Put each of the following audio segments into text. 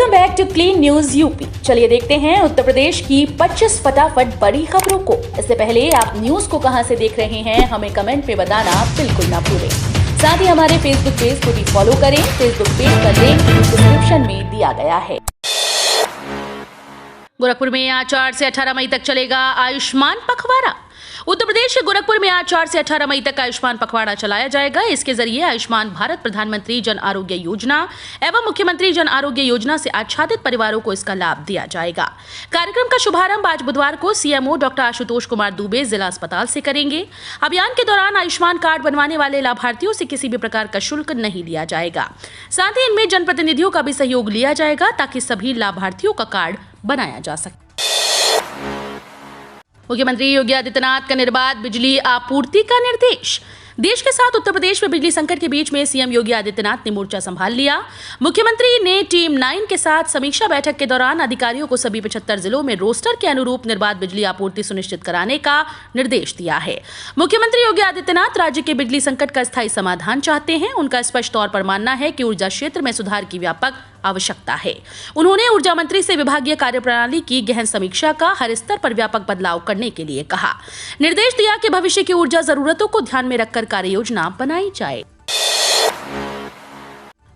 Welcome back to clean news UP. चलिए देखते हैं उत्तर प्रदेश की 25 फटाफट बड़ी खबरों को। इससे पहले आप न्यूज को कहां से देख रहे हैं हमें कमेंट में बताना बिल्कुल ना भूलें। साथ ही हमारे फेसबुक पेज को भी फॉलो करें। फेसबुक पेज का लिंक डिस्क्रिप्शन में दिया गया है। गोरखपुर में आज 4 से 18 मई तक चलेगा आयुष्मान पखवाड़ा। उत्तर प्रदेश के गोरखपुर में आज 4 से 18 मई तक आयुष्मान पखवाड़ा चलाया जाएगा। इसके जरिए आयुष्मान भारत प्रधानमंत्री जन आरोग्य योजना एवं मुख्यमंत्री जन आरोग्य योजना से आच्छादित परिवारों को इसका लाभ दिया जाएगा। कार्यक्रम का शुभारंभ आज बुधवार को सीएमओ डॉक्टर आशुतोष कुमार दुबे जिला अस्पताल से करेंगे। अभियान के दौरान आयुष्मान कार्ड बनवाने वाले लाभार्थियों से किसी भी प्रकार का शुल्क नहीं लिया जाएगा। साथ ही इनमें जनप्रतिनिधियों का भी सहयोग लिया जाएगा ताकि सभी लाभार्थियों का कार्ड बनाया जा सके। मुख्यमंत्री योगी आदित्यनाथ का निर्बाध बिजली आपूर्ति का निर्देश। देश के साथ उत्तर प्रदेश में बिजली संकट के बीच में सीएम योगी आदित्यनाथ ने मोर्चा संभाल लिया। मुख्यमंत्री ने टीम 9 के साथ समीक्षा बैठक के दौरान अधिकारियों को सभी 75 जिलों में रोस्टर के अनुरूप निर्बाध बिजली आपूर्ति सुनिश्चित कराने का निर्देश दिया है। मुख्यमंत्री योगी आदित्यनाथ राज्य के बिजली संकट का स्थायी समाधान चाहते हैं। उनका स्पष्ट तौर पर मानना है कि ऊर्जा क्षेत्र में सुधार की व्यापक आवश्यकता है। उन्होंने ऊर्जा मंत्री से विभागीय कार्यप्रणाली की गहन समीक्षा का हर स्तर पर व्यापक बदलाव करने के लिए कहा। निर्देश दिया कि भविष्य की ऊर्जा जरूरतों को ध्यान में रखकर कार्य योजना बनाई जाए।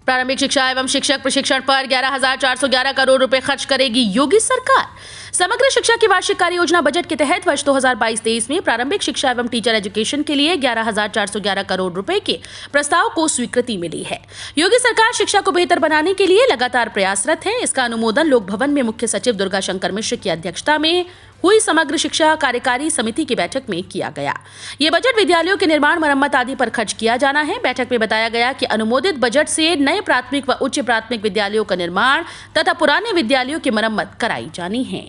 प्रारंभिक शिक्षा एवं शिक्षक प्रशिक्षण पर 11,411 करोड़ रुपए खर्च करेगी योगी सरकार। समग्र शिक्षा की वार्षिक कार्य योजना बजट के तहत वर्ष 2022-23 में प्रारंभिक शिक्षा एवं टीचर एजुकेशन के लिए 11,411 करोड़ रुपए के प्रस्ताव को स्वीकृति मिली है। योगी सरकार शिक्षा को बेहतर बनाने के लिए लगातार प्रयासरत है। इसका अनुमोदन लोक भवन में मुख्य सचिव दुर्गा शंकर मिश्र की अध्यक्षता में हुई समग्र शिक्षा कार्यकारी समिति की बैठक में किया गया। ये बजट विद्यालयों के निर्माण, मरम्मत आदि पर खर्च किया जाना है। बैठक में बताया गया कि अनुमोदित बजट से नए प्राथमिक व उच्च प्राथमिक विद्यालयों का निर्माण तथा पुराने विद्यालयों की मरम्मत कराई जानी है।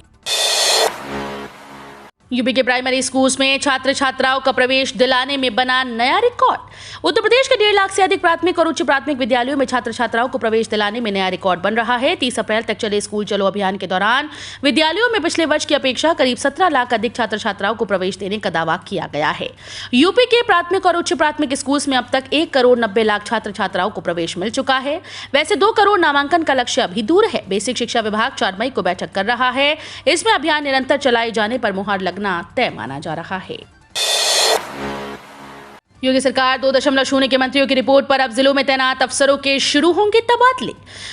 यूपी के प्राइमरी स्कूल्स में छात्र छात्राओं का प्रवेश दिलाने में बना नया रिकॉर्ड। उत्तर प्रदेश के 1.5 लाख से अधिक प्राथमिक और उच्च प्राथमिक विद्यालयों में छात्र छात्राओं को प्रवेश दिलाने में नया रिकॉर्ड बन रहा है। 30 अप्रैल तक चले स्कूल चलो अभियान के दौरान विद्यालयों में पिछले वर्ष की अपेक्षा करीब 17 लाख अधिक छात्र छात्राओं को प्रवेश देने का दावा किया गया है। यूपी के प्राथमिक और उच्च प्राथमिक स्कूल्स में अब तक 1 करोड़ 90 लाख छात्र छात्राओं को प्रवेश मिल चुका है। वैसे 2 करोड़ नामांकन का लक्ष्य अभी दूर है। बेसिक शिक्षा विभाग 4 मई को बैठक कर रहा है। इसमें अभियान निरंतर चलाए जाने पर मुहर लगना तय माना जा रहा है। योगी सरकार 2.0 के मंत्रियों की रिपोर्ट पर अब जिलों में तैनात अफसरों के शुरू होंगे तबादले।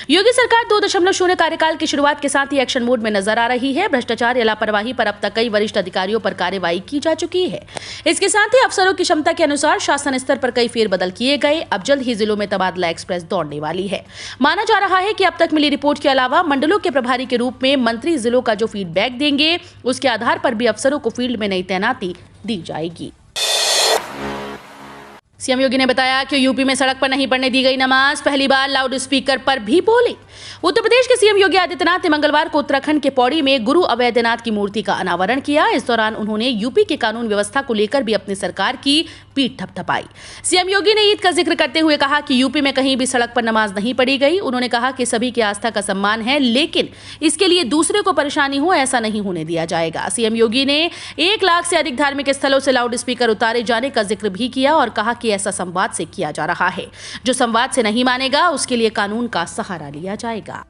योगी सरकार 2.0 कार्यकाल की शुरुआत के साथ ही एक्शन मोड में नजर आ रही है। भ्रष्टाचार या लापरवाही पर अब तक कई वरिष्ठ अधिकारियों पर कार्रवाई की जा चुकी है। इसके साथ ही अफसरों की क्षमता के अनुसार शासन स्तर पर कई फेरबदल किए गए। अब जल्द ही जिलों में तबादला एक्सप्रेस दौड़ने वाली है। माना जा रहा है कि अब तक मिली रिपोर्ट के अलावा मंडलों के प्रभारी के रूप में मंत्री जिलों का जो फीडबैक देंगे उसके आधार पर भी अफसरों को फील्ड में नई तैनाती दी जाएगी। सीएम योगी ने बताया कि यूपी में सड़क पर नहीं पढ़ने दी गई नमाज पहली बार लाउड स्पीकर पर भी बोली। उत्तर प्रदेश के सीएम योगी आदित्यनाथ ने मंगलवार को उत्तराखंड के पौड़ी में गुरु अवैधनाथ की मूर्ति का अनावरण किया। इस दौरान उन्होंने यूपी के कानून व्यवस्था को लेकर भी अपनी सरकार की पीठ थपथपाई। सीएम योगी ने ईद का जिक्र करते हुए कहा कि यूपी में कहीं भी सड़क पर नमाज नहीं पढ़ी गई। उन्होंने कहा कि सभी की आस्था का सम्मान है, लेकिन इसके लिए दूसरे को परेशानी हो ऐसा नहीं होने दिया जाएगा। सीएम योगी ने 1 लाख से अधिक धार्मिक स्थलों से लाउड स्पीकर उतारे जाने का जिक्र भी किया और कहा कि ऐसा संवाद से किया जा रहा है। जो संवाद से नहीं मानेगा उसके लिए कानून का सहारा लिया जाएगा।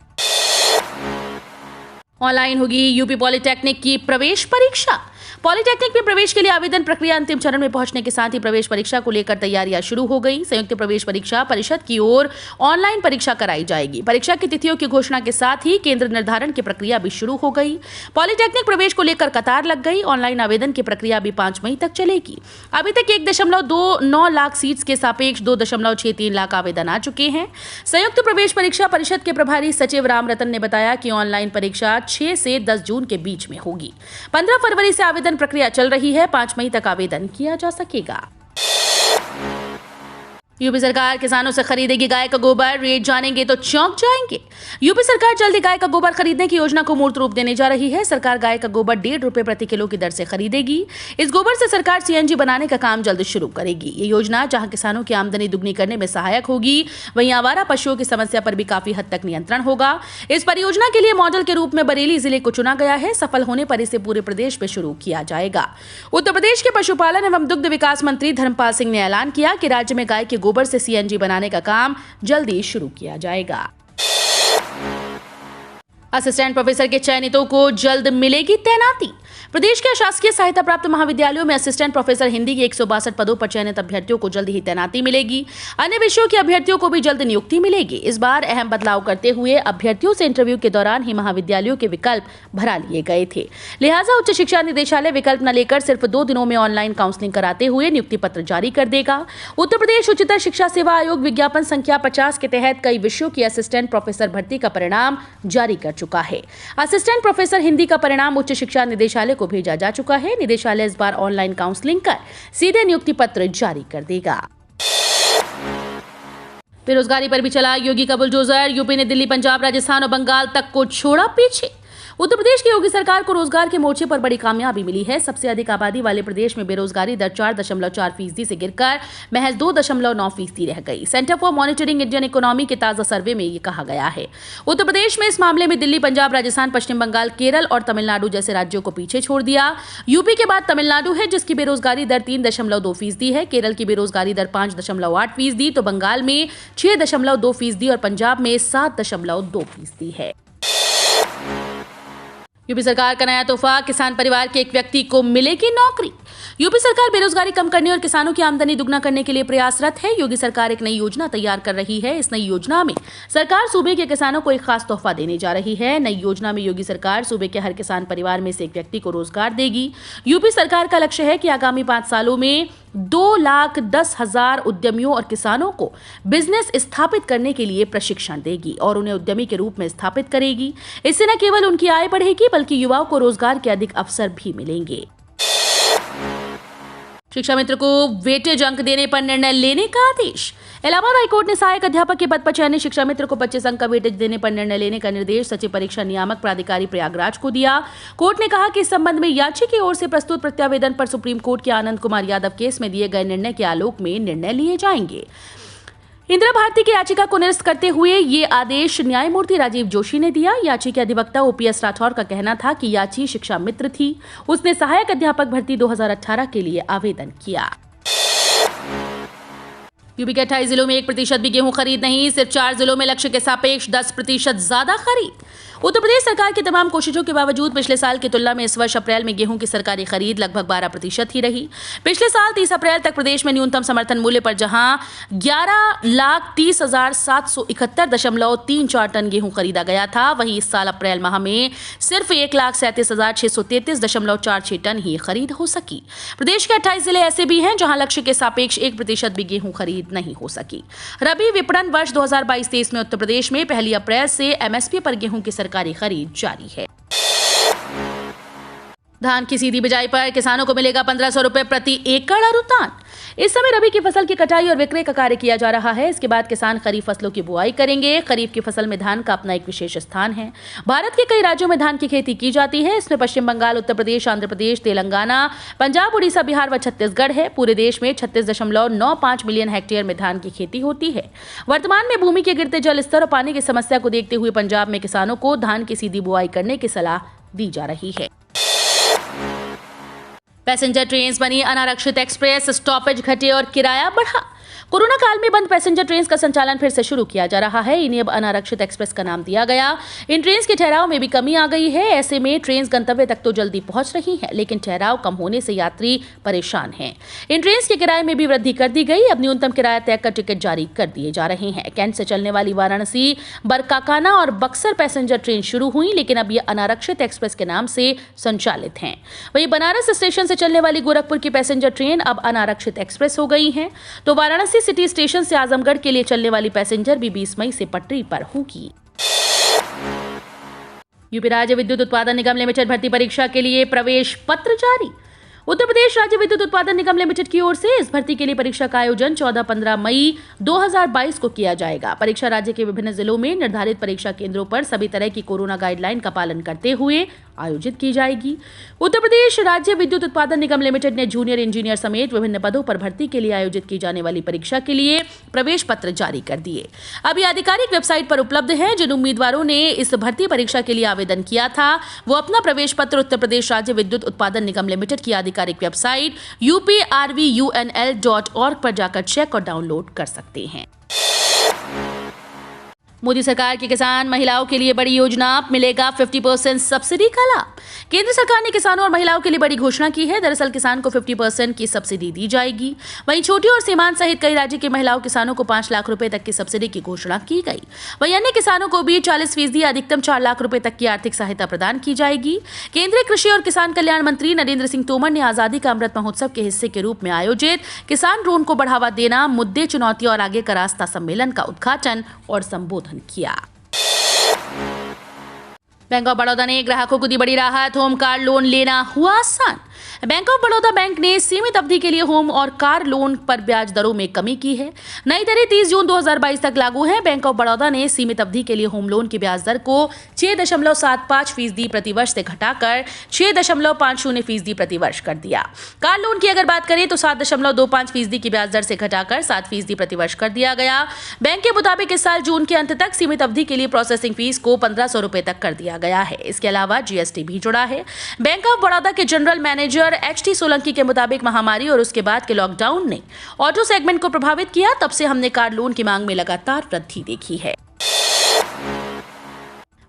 ऑनलाइन होगी यूपी पॉलिटेक्निक की प्रवेश परीक्षा। पॉलिटेक्निक में प्रवेश के लिए आवेदन प्रक्रिया अंतिम चरण में पहुंचने के साथ ही प्रवेश परीक्षा को लेकर तैयारियां शुरू हो गई। संयुक्त प्रवेश परीक्षा परिषद की ओर ऑनलाइन परीक्षा कराई जाएगी। परीक्षा की तिथियों की घोषणा के साथ ही केंद्र निर्धारण की प्रक्रिया भी शुरू हो गई। पॉलिटेक्निक प्रवेश को लेकर कतार लग गई। ऑनलाइन आवेदन की प्रक्रिया भी 5 मई तक चलेगी। अभी तक 1.29 लाख सीट्स के सापेक्ष 2.63 लाख आवेदन आ चुके हैं। संयुक्त प्रवेश परीक्षा परिषद के प्रभारी सचिव राम रतन ने बताया कि ऑनलाइन परीक्षा 6 से 10 जून के बीच में होगी। 15 फरवरी से आवेदन प्रक्रिया चल रही है। 5 मई तक आवेदन किया जा सकेगा। यूपी सरकार किसानों से खरीदेगी गाय का गोबर, रेट जानेंगे तो चौंक जाएंगे। यूपी सरकार जल्दी गाय का गोबर खरीदने की योजना को मूर्त रूप देने जा रही है। सरकार गाय का गोबर 1.5 रुपए प्रति किलो की दर से खरीदेगी। इस गोबर से सरकार सीएनजी बनाने का काम जल्द शुरू करेगी। ये योजना जहां किसानों की आमदनी दुगनी करने में सहायक होगी, वहीं आवारा पशुओं की समस्या पर भी काफी हद तक नियंत्रण होगा। इस परियोजना के लिए मॉडल के रूप में बरेली जिले को चुना गया है। सफल होने पर इसे पूरे प्रदेश में शुरू किया जाएगा। उत्तर प्रदेश के पशुपालन एवं दुग्ध विकास मंत्री धर्मपाल सिंह ने ऐलान किया कि राज्य में गाय के गोबर से सीएनजी बनाने का काम जल्दी शुरू किया जाएगा। असिस्टेंट प्रोफेसर के चयनितों को जल्द मिलेगी तैनाती। प्रदेश के शासकीय सहायता प्राप्त महाविद्यालयों में असिस्टेंट प्रोफेसर हिंदी के 162 पदों पर चयनित अभ्यर्थियों को जल्द ही तैनाती मिलेगी। अन्य विषयों के अभ्यर्थियों को भी जल्द नियुक्ति मिलेगी। इस बार अहम बदलाव करते हुए अभ्यर्थियों से इंटरव्यू के दौरान ही महाविद्यालयों के विकल्प भरा लिए गए थे। लिहाजा उच्च शिक्षा निदेशालय विकल्प न लेकर सिर्फ 2 दिनों में ऑनलाइन काउंसलिंग कराते हुए नियुक्ति पत्र जारी कर देगा। उत्तर प्रदेश उच्चतर शिक्षा सेवा आयोग विज्ञापन संख्या 50 के तहत कई विषयों की असिस्टेंट प्रोफेसर भर्ती का परिणाम जारी कर चुका है। असिस्टेंट प्रोफेसर हिंदी का परिणाम उच्च शिक्षा निदेशालय को भेजा जा चुका है। निदेशालय इस बार ऑनलाइन काउंसलिंग कर सीधे नियुक्ति पत्र जारी कर देगा। बेरोजगारी पर भी चला योगी का बुलडोजर। यूपी ने दिल्ली, पंजाब, राजस्थान और बंगाल तक को छोड़ा पीछे। उत्तर प्रदेश की योगी सरकार को रोजगार के मोर्चे पर बड़ी कामयाबी मिली है। सबसे अधिक आबादी वाले प्रदेश में बेरोजगारी दर 4.4% से गिरकर महज 2.9% रह गई। Centre for monitoring Indian economy के ताजा सर्वे में ये कहा गया है। उत्तर प्रदेश में इस मामले में दिल्ली, पंजाब, राजस्थान, पश्चिम बंगाल, केरल और तमिलनाडु जैसे राज्यों को पीछे छोड़ दिया। यूपी के बाद तमिलनाडु है, जिसकी बेरोजगारी दर 3.2% है। केरल की बेरोजगारी दर 5.8%, तो बंगाल में 6.2% और पंजाब में 7.2% है। यूपी सरकार का नया तोहफा, किसान परिवार के एक व्यक्ति को मिलेगी नौकरी। यूपी सरकार बेरोजगारी कम करने और किसानों की आमदनी दुगना करने के लिए प्रयासरत है। योगी सरकार एक नई योजना तैयार कर रही है। इस नई योजना में सरकार सूबे के किसानों को एक खास तोहफा देने जा रही है। नई योजना में योगी सरकार सूबे के हर किसान परिवार में से एक व्यक्ति को रोजगार देगी। यूपी सरकार का लक्ष्य है कि आगामी 5 सालों में 2,10,000 उद्यमियों और किसानों को बिजनेस स्थापित करने के लिए प्रशिक्षण देगी और उन्हें उद्यमी के रूप में स्थापित करेगी। इससे न केवल उनकी आय बढ़ेगी बल्कि युवाओं को रोजगार के अधिक अवसर भी मिलेंगे। शिक्षा मित्र को वेटेज अंक देने पर निर्णय लेने का आदेश। इलाहाबाद हाईकोर्ट ने सहायक अध्यापक के पद पर चयनित शिक्षा मित्र को 25 अंक का वेटेज देने पर निर्णय लेने का निर्देश सचिव परीक्षा नियामक प्राधिकारी प्रयागराज को दिया। कोर्ट ने कहा कि इस संबंध में याची की ओर से प्रस्तुत प्रत्यावेदन पर सुप्रीम कोर्ट के आनंद कुमार यादव केस में दिए गए निर्णय के आलोक में निर्णय लिए जाएंगे। इंदिरा भारती की याचिका को निरस्त करते हुए ये आदेश न्यायमूर्ति राजीव जोशी ने दिया। याची के अधिवक्ता ओपीएस राठौर का कहना था कि याची शिक्षा मित्र थी। उसने सहायक अध्यापक भर्ती 2018 के लिए आवेदन किया। यूपी के 28 जिलों में 1% भी गेहूं खरीद नहीं, सिर्फ 4 जिलों में लक्ष्य के सापेक्ष 10% ज्यादा खरीद। उत्तर प्रदेश सरकार की तमाम कोशिशों के बावजूद पिछले साल की तुलना में इस वर्ष अप्रैल में गेहूं की सरकारी खरीद लगभग 12% ही रही। पिछले साल 30 अप्रैल तक प्रदेश में न्यूनतम समर्थन मूल्य पर जहां 11,30,771.34 टन गेहूं खरीदा गया था, वहीं इस साल अप्रैल माह में सिर्फ 1,37,633.46 टन ही खरीद हो सकी। प्रदेश के 28 जिले ऐसे भी हैं जहां लक्ष्य के सापेक्ष 1% भी गेहूं खरीद नहीं हो सकी। रबी विपणन वर्ष 2022-23 में उत्तर प्रदेश में 1 अप्रैल से एमएसपी पर गेहूं की सरकारी खरीद जारी है। धान की सीधी बिजाई पर किसानों को मिलेगा 1500 रुपए प्रति एकड़ अनुदान। इस समय रबी की फसल की कटाई और विक्रय का कार्य किया जा रहा है। इसके बाद किसान खरीफ फसलों की बुआई करेंगे। खरीफ की फसल में धान का अपना एक विशेष स्थान है। भारत के कई राज्यों में धान की खेती की जाती है। इसमें पश्चिम बंगाल, उत्तर प्रदेश, आंध्र प्रदेश, तेलंगाना, पंजाब, उड़ीसा, बिहार व छत्तीसगढ़ है। पूरे देश में 36.95 मिलियन हेक्टेयर में धान की खेती होती है। वर्तमान में भूमि के गिरते जल स्तर और पानी की समस्या को देखते हुए पंजाब में किसानों को धान की सीधी बुआई करने की सलाह दी जा रही है। पैसेंजर ट्रेन बनी अनारक्षित एक्सप्रेस, स्टॉपेज घटे और किराया बढ़ा। कोरोना काल में बंद पैसेंजर ट्रेन का संचालन फिर से शुरू किया जा रहा है। इन्हें अब अनारक्षित एक्सप्रेस का नाम दिया गया। इन ट्रेन के ठहराव में भी कमी आ गई है। ऐसे में ट्रेन गंतव्य तक तो जल्दी पहुंच रही है, लेकिन ठहराव कम होने से यात्री परेशान हैं। इन ट्रेन के किराए में भी वृद्धि कर दी गई। अब न्यूनतम किराया तय कर टिकट जारी कर दिए जा रहे हैं। कैंट से चलने वाली वाराणसी, बरकाकाना और बक्सर पैसेंजर ट्रेन शुरू हुई, लेकिन अब ये अनारक्षित एक्सप्रेस के नाम से संचालित हैं। वहीं बनारस स्टेशन से चलने वाली गोरखपुर की पैसेंजर ट्रेन अब अनारक्षित एक्सप्रेस हो गई है। तो वाराणसी सिटी स्टेशन से आजमगढ़ के लिए चलने वाली पैसेंजर भी 20 मई से पटरी पर होगी। यूपी राज्य विद्युत उत्पादन निगम लिमिटेड भर्ती परीक्षा के लिए प्रवेश पत्र जारी। उत्तर प्रदेश राज्य विद्युत उत्पादन निगम लिमिटेड की ओर से इस भर्ती के लिए परीक्षा का आयोजन 14-15 मई 2022 को किया जाएगा। परीक्षा राज्य के विभिन्न जिलों में निर्धारित परीक्षा केंद्रों पर सभी तरह की कोरोना गाइडलाइन का पालन करते हुए आयोजित की जाएगी। उत्तर प्रदेश राज्य विद्युत उत्पादन निगम लिमिटेड ने जूनियर इंजीनियर समेत विभिन्न पदों पर भर्ती के लिए आयोजित की जाने वाली परीक्षा के लिए प्रवेश पत्र जारी कर दिए। अब ये आधिकारिक वेबसाइट पर उपलब्ध है। जिन उम्मीदवारों ने इस भर्ती परीक्षा के लिए आवेदन किया था, वो अपना प्रवेश पत्र उत्तर प्रदेश राज्य विद्युत उत्पादन निगम लिमिटेड की आधिकारिक वेबसाइट uprvunl.org पर जाकर चेक और डाउनलोड कर सकते हैं। मोदी सरकार की किसान महिलाओं के लिए बड़ी योजना, मिलेगा 50% सब्सिडी का लाभ। केंद्र सरकार ने किसानों और महिलाओं के लिए बड़ी घोषणा की है। दरअसल किसान को 50% की सब्सिडी दी जाएगी। वहीं छोटी और सीमांत सहित कई राज्य के महिलाओं किसानों को 5 लाख रुपए तक की सब्सिडी की घोषणा की गई। वहीं अन्य किसानों को भी 40% अधिकतम 4 लाख रुपए तक की आर्थिक सहायता प्रदान की जाएगी। केंद्रीय कृषि और किसान कल्याण मंत्री नरेंद्र सिंह तोमर ने आजादी का अमृत महोत्सव के हिस्से के रूप में आयोजित किसान ड्रोन को बढ़ावा देना, मुद्दे, चुनौतियां और आगे का रास्ता सम्मेलन का उद्घाटन और संबोधन किया। बैंक ऑफ बड़ौदा ने ग्राहकों को दी बड़ी राहत, होम कार लोन लेना हुआ आसान। बैंक ऑफ बड़ौदा बैंक ने सीमित अवधि के लिए होम और कार लोन पर ब्याज दरों में कमी की है। नई दरें 30 जून 2022 तक लागू हैं। बैंक ऑफ बड़ौदा ने सीमित अवधि के लिए होम लोन की ब्याज दर को 6.75% प्रतिवर्ष से घटाकर 6.50% प्रतिवर्ष कर दिया। कार लोन की अगर बात करें तो 7.25% की ब्याज दर से घटाकर 7% प्रतिवर्ष कर दिया गया। बैंक के मुताबिक इस साल जून के अंत तक सीमित अवधि के लिए प्रोसेसिंग फीस को 1500 रुपए तक कर दिया गया है। इसके अलावा जीएसटी भी जुड़ा है। बैंक ऑफ बड़ौदा के जनरल मैनेजर एचटी सोलंकी के मुताबिक महामारी और उसके बाद के लॉकडाउन ने ऑटो सेगमेंट को प्रभावित किया। तब से हमने कार लोन की मांग में लगातार वृद्धि देखी है।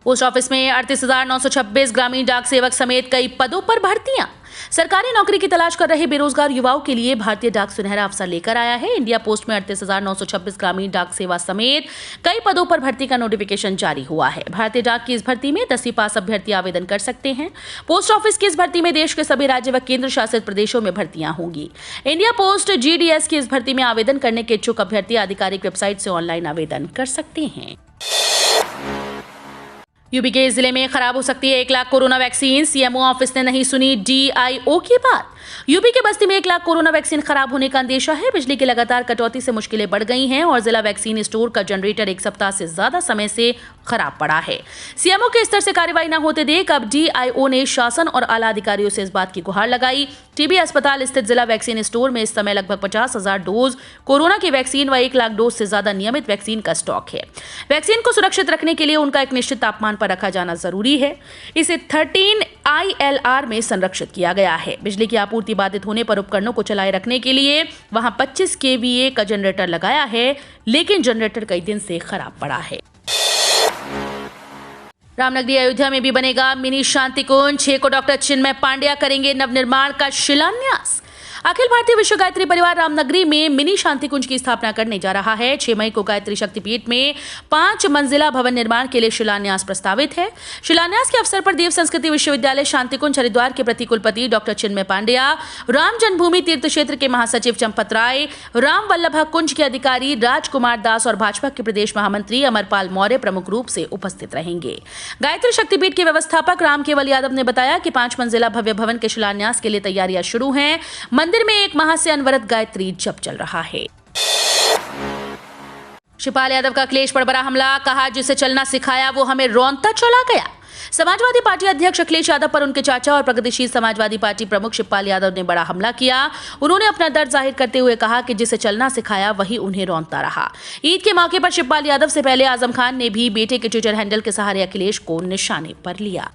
पोस्ट ऑफिस में 38,926 ग्रामीण डाक सेवक समेत कई पदों पर भर्तियां। सरकारी नौकरी की तलाश कर रहे बेरोजगार युवाओं के लिए भारतीय डाक सुनहरा अवसर लेकर आया है। इंडिया पोस्ट में 38,926 ग्रामीण डाक सेवा समेत कई पदों पर भर्ती का नोटिफिकेशन जारी हुआ है। भारतीय डाक की इस भर्ती में 10वीं पास अभ्यर्थी आवेदन कर सकते हैं। पोस्ट ऑफिस की इस भर्ती में देश के सभी राज्य व केंद्र शासित प्रदेशों में भर्तियां होंगी। इंडिया पोस्ट जीडीएस की इस भर्ती में आवेदन करने के इच्छुक अभ्यर्थी आधिकारिक वेबसाइट से ऑनलाइन आवेदन कर सकते हैं। यूपी के जिले में खराब हो सकती है 1 lakh corona vaccine. CMO office ने नहीं सुनी डीआईओ की बात। यूपी के बस्ती में 1 लाख कोरोना वैक्सीन खराब होने का अंदेशा है। बिजली की लगातार कटौती से मुश्किलें बढ़ गई हैं और जिला वैक्सीन स्टोर का जनरेटर 1 सप्ताह से ज्यादा समय से खराब पड़ा है। सीएमओ के स्तर से कार्रवाई न होते देख अब डीआईओ ने शासन और आला अधिकारियों से इस बात की गुहार लगाई। टीबी अस्पताल स्थित जिला वैक्सीन स्टोर में इस समय लगभग 50,000 डोज कोरोना की वैक्सीन व 1 लाख डोज से ज्यादा नियमित वैक्सीन का स्टॉक है। वैक्सीन को सुरक्षित रखने के लिए उनका एक निश्चित तापमान पर रखा जाना जरूरी है। इसे 13 ILR में संरक्षित किया गया है। बिजली की आपूर्ति बाधित होने पर उपकरणों को चलाए रखने के लिए वहां 25 kVA का जनरेटर लगाया है, लेकिन जनरेटर कई दिन से खराब पड़ा है। रामनगरी अयोध्या में भी बनेगा मिनी शांति कुंज। 6 को डॉक्टर चिन्मय पांड्या करेंगे नवनिर्माण का शिलान्यास। अखिल भारतीय विश्व गायत्री परिवार रामनगरी में मिनी शांति कुंज की स्थापना करने जा रहा है। 6 मई को गायत्री शक्तिपीठ में 5 मंजिला भवन निर्माण के लिए शिलान्यास प्रस्तावित है। शिलान्यास के अवसर पर देव संस्कृति विश्वविद्यालय शांति कुंज हरिद्वार के प्रतिकुलपति डॉक्टर चिन्मय पांड्या, राम जन्मभूमि तीर्थ क्षेत्र के महासचिव चंपत राय, राम वल्लभा कुंज के अधिकारी राजकुमार दास और भाजपा के प्रदेश महामंत्री अमरपाल मौर्य प्रमुख रूप से उपस्थित रहेंगे। गायत्री शक्तिपीठ के व्यवस्थापक राम केवल यादव ने बताया कि 5 मंजिला भव्य भवन के शिलान्यास के लिए तैयारियां शुरू हैं। मंदिर में 1 माह से अनवरत गायत्री जप चल रहा है। शिवपाल यादव का अखिलेश पर बड़ा हमला, कहा जिसे चलना सिखाया वो हमें रौंदता चला गया। समाजवादी पार्टी अध्यक्ष अखिलेश यादव पर उनके चाचा और प्रगतिशील समाजवादी पार्टी प्रमुख शिवपाल यादव ने बड़ा हमला किया। उन्होंने अपना दर्द जाहिर करते हुए कहा कि जिसे चलना सिखाया वही उन्हें रौंदता रहा। ईद के मौके पर शिवपाल यादव से पहले आजम खान ने भी बेटे के ट्विटर हैंडल के सहारे अखिलेश को निशाने पर लिया।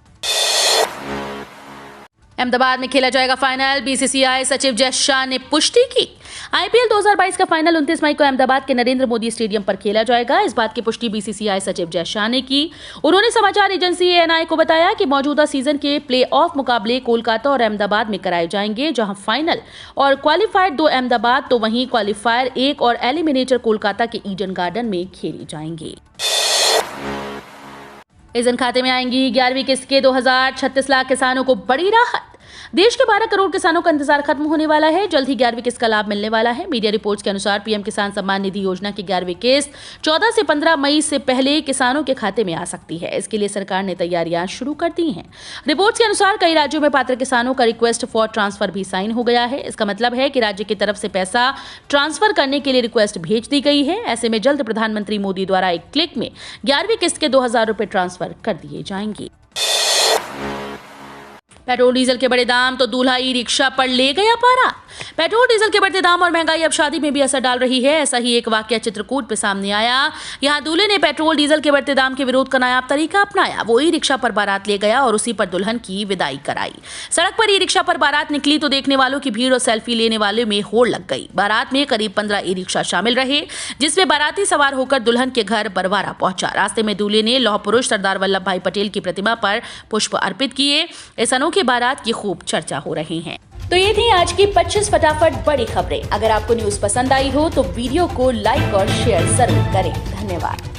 अहमदाबाद में खेला जाएगा फाइनल, बीसीसीआई सचिव जय शाह ने पुष्टि की। आईपीएल 2022 का फाइनल 29 मई को अहमदाबाद के नरेंद्र मोदी स्टेडियम पर खेला जाएगा। इस बात की पुष्टि बीसीसीआई सचिव जय शाह ने की। उन्होंने समाचार एजेंसी एएनआई को बताया कि मौजूदा सीजन के प्लेऑफ मुकाबले कोलकाता और अहमदाबाद में कराए जाएंगे, जहां फाइनल और क्वालिफायर 2 अहमदाबाद तो वहीं क्वालिफायर 1 और एलिमिनेटर कोलकाता के ईडन गार्डन में खेले जाएंगे। इस दिन खाते में आएंगी 11वीं किस्त के 2036 लाख किसानों को बड़ी राहत। देश के 12 करोड़ किसानों का इंतजार खत्म होने वाला है। जल्द ही 11वीं किस्त का लाभ मिलने वाला है। मीडिया रिपोर्ट्स के अनुसार पीएम किसान सम्मान निधि योजना की 11वीं किस्त 14 से 15 मई से पहले किसानों के खाते में आ सकती है। इसके लिए सरकार ने तैयारियां शुरू कर दी हैं। रिपोर्ट्स के अनुसार कई राज्यों में पात्र किसानों का रिक्वेस्ट फॉर ट्रांसफर भी साइन हो गया है। इसका मतलब है कि राज्य की तरफ से पैसा ट्रांसफर करने के लिए रिक्वेस्ट भेज दी गई है। ऐसे में जल्द प्रधानमंत्री मोदी द्वारा एक क्लिक में 11वीं किस्त के 2000 रुपए ट्रांसफर कर दिए जाएंगे। पेट्रोल डीजल के बढ़े दाम तो दूल्हा ई रिक्शा पर ले गया बारात। पेट्रोल डीजल के बढ़ते दाम और महंगाई अब शादी में भी असर डाल रही है। ऐसा ही एक वाकया चित्रकूट पे सामने आया। यहाँ दूल्हे ने पेट्रोल डीजल के बढ़ते दाम के विरोध का नायाब तरीका अपनाया। वो ई रिक्शा पर बारात ले गया और उसी पर दुल्हन की विदाई कराई। सड़क पर ई रिक्शा पर बारात निकली तो देखने वालों की भीड़ और सेल्फी लेने वाले में होड़ लग गई। बारात में करीब 15 ई रिक्शा शामिल रहे, जिसमें बाराती सवार होकर दुल्हन के घर बरवारा पहुंचा। रास्ते में दूल्हे ने लौह पुरुष सरदार वल्लभ भाई पटेल की प्रतिमा पर पुष्प अर्पित किए। इस अनोखी बारात की खूब चर्चा हो रही है। तो ये थी आज की 25 फटाफट बड़ी खबरें। अगर आपको न्यूज पसंद आई हो तो वीडियो को लाइक और शेयर जरूर करें। धन्यवाद।